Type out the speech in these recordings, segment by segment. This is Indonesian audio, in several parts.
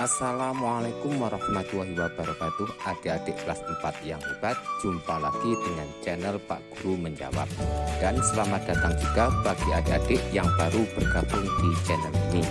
Assalamualaikum warahmatullahi wabarakatuh. Adik-adik kelas 4 yang hebat, jumpa lagi dengan channel Pak Guru Menjawab. Dan selamat datang juga bagi adik-adik yang baru bergabung di channel ini.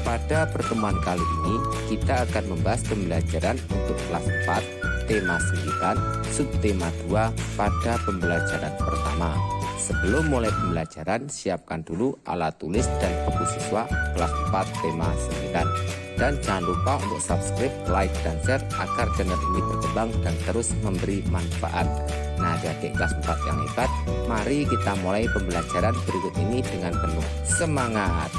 Pada pertemuan kali ini kita akan membahas pembelajaran untuk kelas 4 tema 9 subtema 2 pada pembelajaran pertama. Sebelum mulai pembelajaran, siapkan dulu alat tulis dan buku siswa kelas 4 tema 9. Dan jangan lupa untuk subscribe, like, dan share agar channel ini berkembang dan terus memberi manfaat. Nah, adik-adik kelas 4 yang hebat, mari kita mulai pembelajaran berikut ini dengan penuh semangat.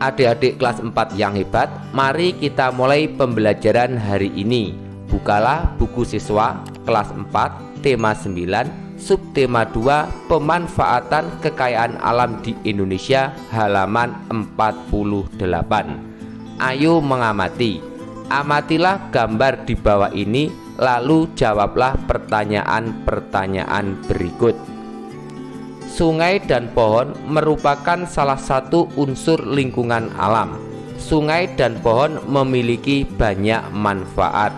Adik-adik kelas 4 yang hebat, mari kita mulai pembelajaran hari ini. Bukalah buku siswa kelas 4 tema 9 subtema 2 pemanfaatan kekayaan alam di Indonesia halaman 48. Ayo mengamati. Amatilah gambar di bawah ini lalu jawablah pertanyaan-pertanyaan berikut. Sungai dan pohon merupakan salah satu unsur lingkungan alam. Sungai dan pohon memiliki banyak manfaat.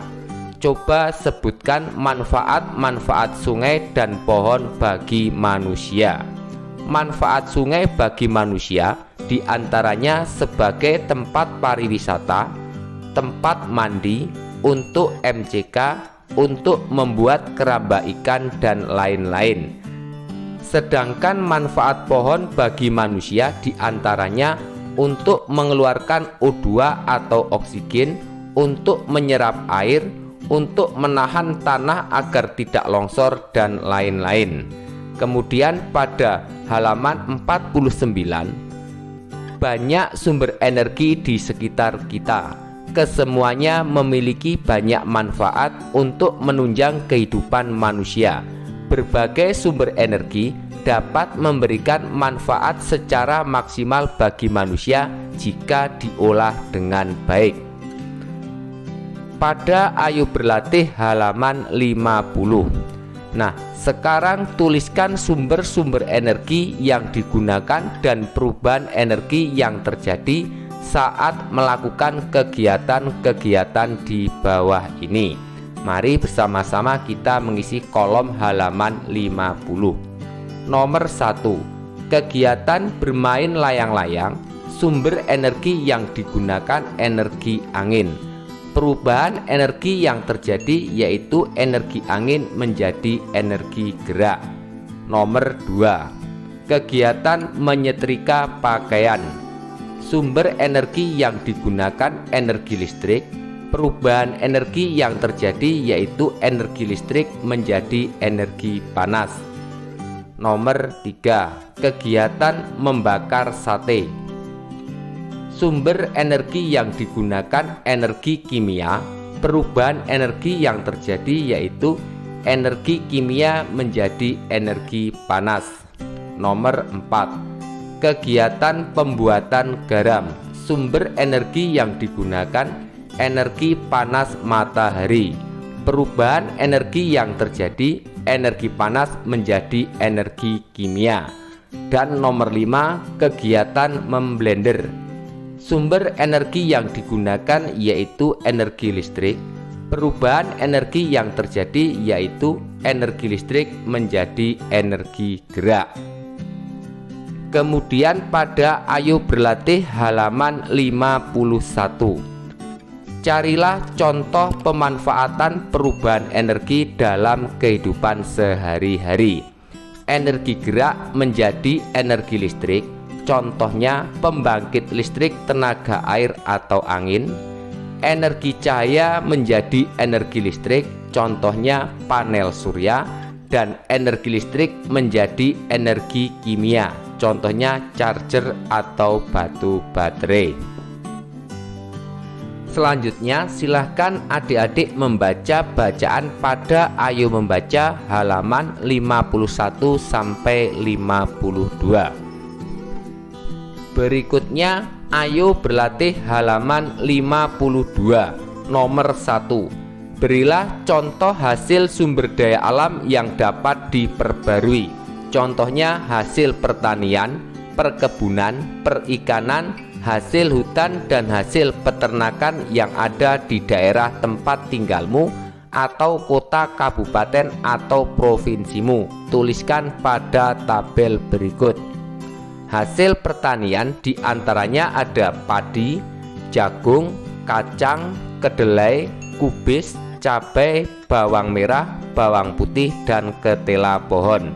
Coba sebutkan manfaat-manfaat sungai dan pohon bagi manusia. Manfaat sungai bagi manusia diantaranya sebagai tempat pariwisata, tempat mandi, untuk MCK, untuk membuat keramba ikan, dan lain-lain. Sedangkan manfaat pohon bagi manusia diantaranya untuk mengeluarkan O2 atau oksigen, untuk menyerap air, untuk menahan tanah agar tidak longsor, dan lain-lain. Kemudian pada halaman 49, banyak sumber energi di sekitar kita. Kesemuanya memiliki banyak manfaat untuk menunjang kehidupan manusia. Berbagai sumber energi dapat memberikan manfaat secara maksimal bagi manusia jika diolah dengan baik. Pada Ayo Berlatih halaman 50. Nah, sekarang tuliskan sumber-sumber energi yang digunakan dan perubahan energi yang terjadi saat melakukan kegiatan-kegiatan di bawah ini. Mari bersama-sama kita mengisi kolom halaman 50. Nomor 1. Kegiatan bermain layang-layang. Sumber energi yang digunakan energi angin. Perubahan energi yang terjadi yaitu energi angin menjadi energi gerak. Nomor 2. Kegiatan menyetrika pakaian. Sumber energi yang digunakan energi listrik. Perubahan energi yang terjadi yaitu energi listrik menjadi energi panas. Nomor 3. Kegiatan membakar sate. Sumber energi yang digunakan energi kimia. Perubahan energi yang terjadi yaitu energi kimia menjadi energi panas. Nomor 4. Kegiatan pembuatan garam. Sumber energi yang digunakan energi panas matahari. Perubahan energi yang terjadi energi panas menjadi energi kimia. Dan nomor 5. Kegiatan memblender. Sumber energi yang digunakan yaitu energi listrik. Perubahan energi yang terjadi yaitu energi listrik menjadi energi gerak. Kemudian pada Ayo Berlatih halaman 51. Carilah contoh pemanfaatan perubahan energi dalam kehidupan sehari-hari. Energi gerak menjadi energi listrik. Contohnya pembangkit listrik tenaga air atau angin. Energi cahaya menjadi energi listrik. Contohnya panel surya. Dan energi listrik menjadi energi kimia. Contohnya charger atau batu baterai. Selanjutnya silahkan adik-adik membaca bacaan pada Ayo Membaca halaman 51 sampai 52. Berikutnya Ayo Berlatih halaman 52. Nomor 1. Berilah contoh hasil sumber daya alam yang dapat diperbarui. Contohnya hasil pertanian, perkebunan, perikanan, hasil hutan, dan hasil peternakan yang ada di daerah tempat tinggalmu atau kota, kabupaten, atau provinsimu. Tuliskan pada tabel berikut. Hasil pertanian diantaranya ada padi, jagung, kacang, kedelai, kubis, cabai, bawang merah, bawang putih, dan ketela pohon.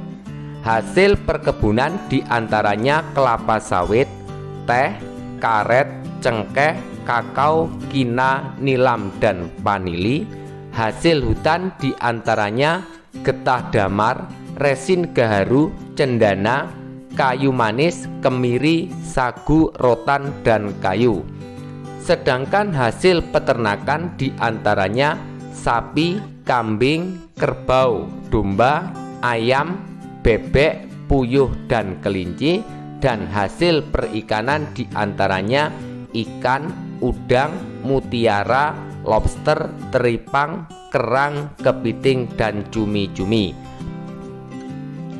Hasil perkebunan diantaranya kelapa sawit, teh, karet, cengkeh, kakao, kina, nilam, dan vanili. Hasil hutan diantaranya getah damar, resin gaharu, cendana, kayu manis, kemiri, sagu, rotan, dan kayu. Sedangkan hasil peternakan diantaranya sapi, kambing, kerbau, domba, ayam, bebek, puyuh, dan kelinci. Dan hasil perikanan diantaranya ikan, udang, mutiara, lobster, teripang, kerang, kepiting, dan cumi-cumi.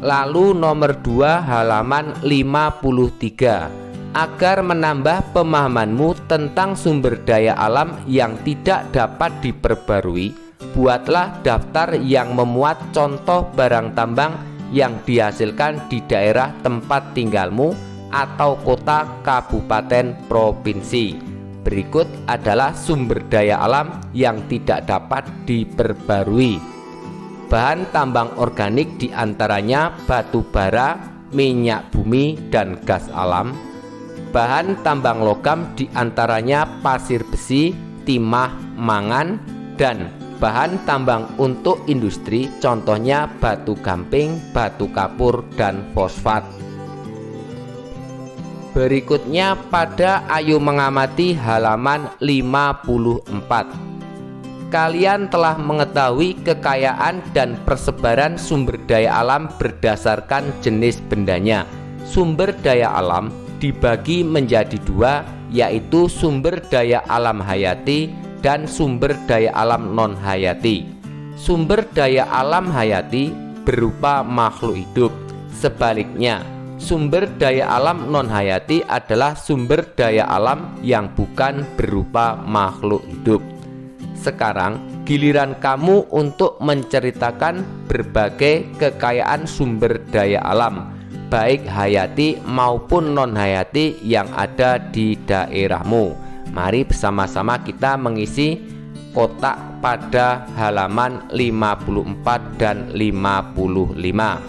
Lalu nomor 2 halaman 53. Agar menambah pemahamanmu tentang sumber daya alam yang tidak dapat diperbarui, buatlah daftar yang memuat contoh barang tambang yang dihasilkan di daerah tempat tinggalmu atau kota, kabupaten, provinsi. Berikut adalah sumber daya alam yang tidak dapat diperbarui. Bahan tambang organik diantaranya batu bara, minyak bumi, dan gas alam. Bahan tambang logam diantaranya pasir besi, timah, mangan, dan bahan tambang untuk industri contohnya batu gamping, batu kapur, dan fosfat. Berikutnya pada Ayo Mengamati halaman 54. Kalian telah mengetahui kekayaan dan persebaran sumber daya alam berdasarkan jenis bendanya. Sumber daya alam dibagi menjadi 2, yaitu sumber daya alam hayati dan sumber daya alam non-hayati. Sumber daya alam hayati berupa makhluk hidup. Sebaliknya, sumber daya alam non-hayati adalah sumber daya alam yang bukan berupa makhluk hidup. Sekarang giliran kamu untuk menceritakan berbagai kekayaan sumber daya alam, baik hayati maupun non-hayati yang ada di daerahmu. Mari bersama-sama kita mengisi kotak pada halaman 54 dan 55.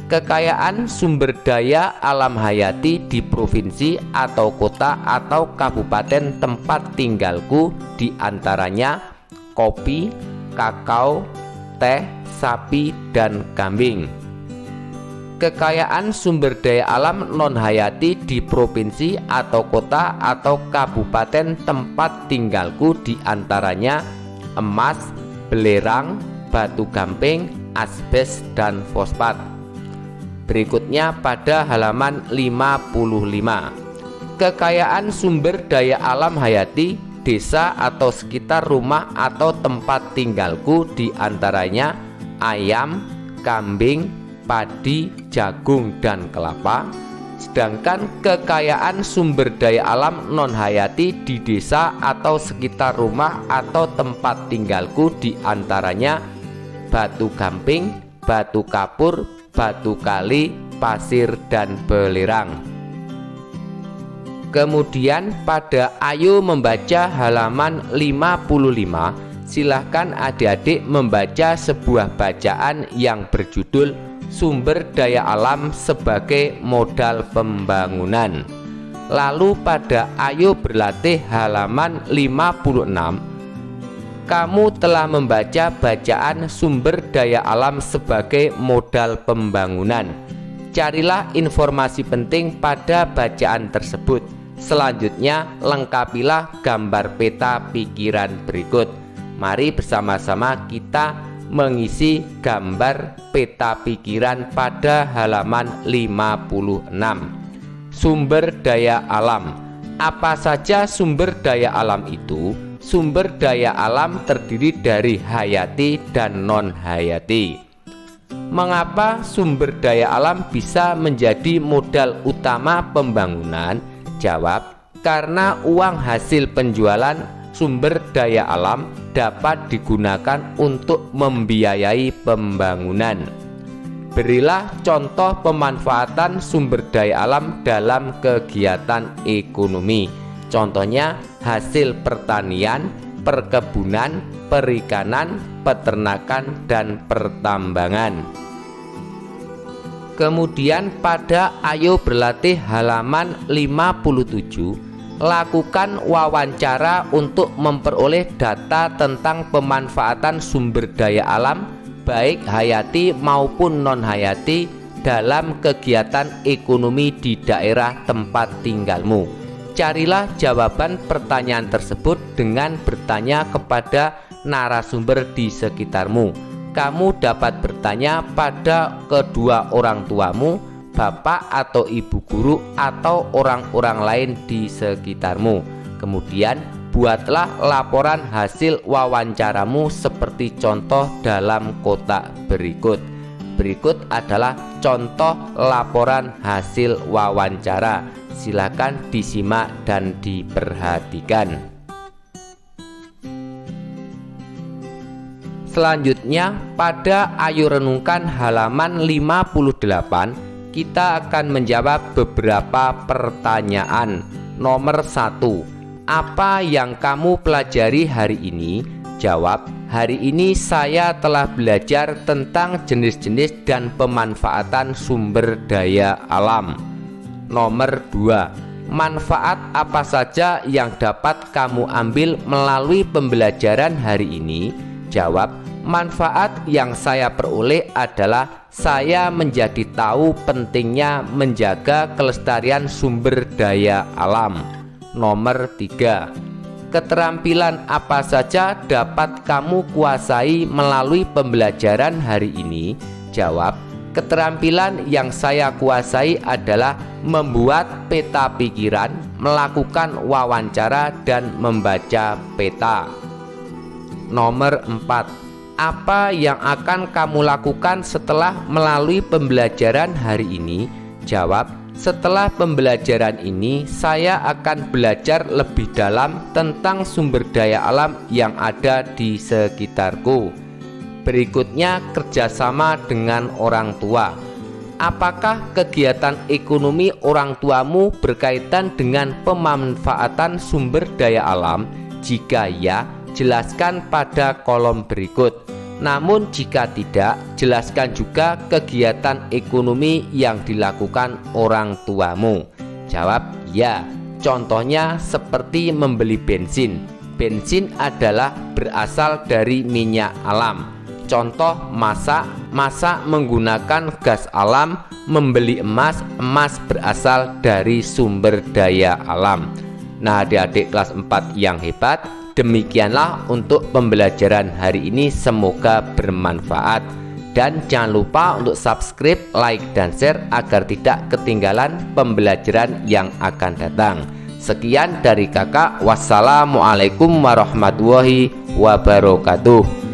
Kekayaan sumber daya alam hayati di provinsi atau kota atau kabupaten tempat tinggalku diantaranya kopi, kakao, teh, sapi, dan kambing. Kekayaan sumber daya alam non-hayati di provinsi atau kota atau kabupaten tempat tinggalku diantaranya emas, belerang, batu gamping, asbes, dan fosfat. Berikutnya pada halaman 55. Kekayaan sumber daya alam hayati desa atau sekitar rumah atau tempat tinggalku diantaranya ayam, kambing, padi, jagung, dan kelapa. Sedangkan kekayaan sumber daya alam non-hayati di desa atau sekitar rumah atau tempat tinggalku diantaranya batu gamping, batu kapur, batu kali, pasir, dan belerang. Kemudian pada Ayo Membaca halaman 55, silahkan adik-adik membaca sebuah bacaan yang berjudul Sumber Daya Alam sebagai Modal Pembangunan. Lalu pada Ayo Berlatih halaman 56, kamu telah membaca bacaan sumber daya alam sebagai modal pembangunan. Carilah informasi penting pada bacaan tersebut. Selanjutnya, lengkapilah gambar peta pikiran berikut. Mari bersama-sama kita mengisi gambar peta pikiran pada halaman 56. Sumber daya alam. Apa saja sumber daya alam itu? sumber daya alam terdiri dari hayati dan non-hayati. Mengapa sumber daya alam bisa menjadi modal utama pembangunan? Jawab, karena uang hasil penjualan sumber daya alam dapat digunakan untuk membiayai pembangunan. Berilah contoh pemanfaatan sumber daya alam dalam kegiatan ekonomi. Contohnya hasil pertanian, perkebunan, perikanan, peternakan, dan pertambangan. Kemudian pada Ayo Berlatih halaman 57, lakukan wawancara untuk memperoleh data tentang pemanfaatan sumber daya alam baik hayati maupun non-hayati dalam kegiatan ekonomi di daerah tempat tinggalmu. Carilah jawaban pertanyaan tersebut dengan bertanya kepada narasumber di sekitarmu. Kamu dapat bertanya pada kedua orang tuamu, bapak atau ibu guru, atau orang-orang lain di sekitarmu. Kemudian buatlah laporan hasil wawancaramu seperti contoh dalam kotak berikut. Berikut adalah contoh laporan hasil wawancara. Silakan disimak dan diperhatikan. Selanjutnya pada Ayo Renungkan halaman 58, kita akan menjawab beberapa pertanyaan. Nomor 1, apa yang kamu pelajari hari ini? Jawab, hari ini saya telah belajar tentang jenis-jenis dan pemanfaatan sumber daya alam. Nomor 2, manfaat apa saja yang dapat kamu ambil melalui pembelajaran hari ini? Jawab, manfaat yang saya peroleh adalah saya menjadi tahu pentingnya menjaga kelestarian sumber daya alam. Nomor 3, keterampilan apa saja dapat kamu kuasai melalui pembelajaran hari ini? Jawab, keterampilan yang saya kuasai adalah membuat peta pikiran, melakukan wawancara, dan membaca peta. Nomor 4, apa yang akan kamu lakukan setelah melalui pembelajaran hari ini? Jawab, setelah pembelajaran ini saya akan belajar lebih dalam tentang sumber daya alam yang ada di sekitarku. Berikutnya, kerjasama dengan orang tua. Apakah kegiatan ekonomi orang tuamu berkaitan dengan pemanfaatan sumber daya alam? Jika ya, jelaskan pada kolom berikut. Namun jika tidak, jelaskan juga kegiatan ekonomi yang dilakukan orang tuamu. Jawab ya. Contohnya seperti membeli bensin. Bensin adalah berasal dari minyak alam. Contoh masak menggunakan gas alam. Membeli emas berasal dari sumber daya alam. Nah, adik-adik kelas 4 yang hebat, demikianlah untuk pembelajaran hari ini, semoga bermanfaat. Dan jangan lupa untuk subscribe, like, dan share agar tidak ketinggalan pembelajaran yang akan datang. Sekian dari kakak, wassalamualaikum warahmatullahi wabarakatuh.